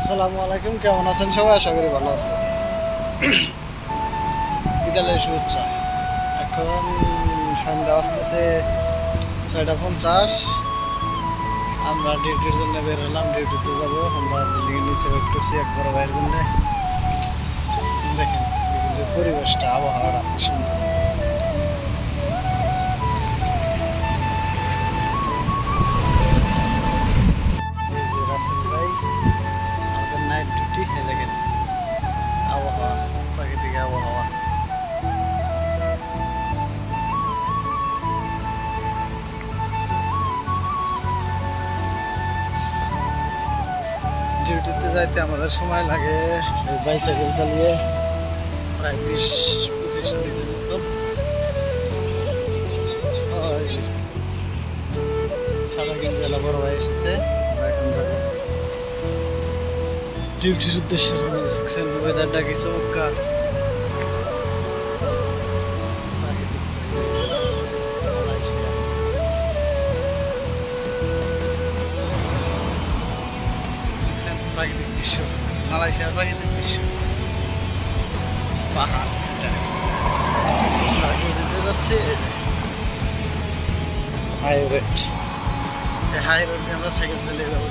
আসসালামু আলাইকুম, কেমন আছেন সবাই? আশা করি ভালো আছেন। বিকালের শুভেচ্ছা। এখন সন্ধ্যা আসতেছে 6:50। আমরা ডিউটির জন্য বের হলাম, ডিউটিতে যাবো। আমরা বিল্ডিং নিচে ওয়েট করছি এক বড় ভাইয়ের জন্য। দেখেন পরিবেশটা, আবহাওয়াটা সুন্দর। রাসেল ভাই আমাদের নাইট ডিউটি। দেখেন আবহাওয়া, প্রাকৃতিক আবহাওয়া। ডিউটিতে যাইতে আমাদের সময় লাগে বাইসাইকেল চালিয়ে প্রায় 20-25 মিনিটের মতো। সারাদিন বেলা বড় ভাই এসেছে, আমরা এখন যাবো ডিউটির উদ্দেশ্যে। দেখছেন ওয়েদারটা কি চমৎকার। প্রাকৃতিক দৃশ্য, মালয়েশিয়ার প্রাকৃতিক দৃশ্য, পাহাড় দিতে যাচ্ছে। হাই রোড, এই হাই রোড দিয়ে আমরা সাইকেল চালিয়ে যাবো।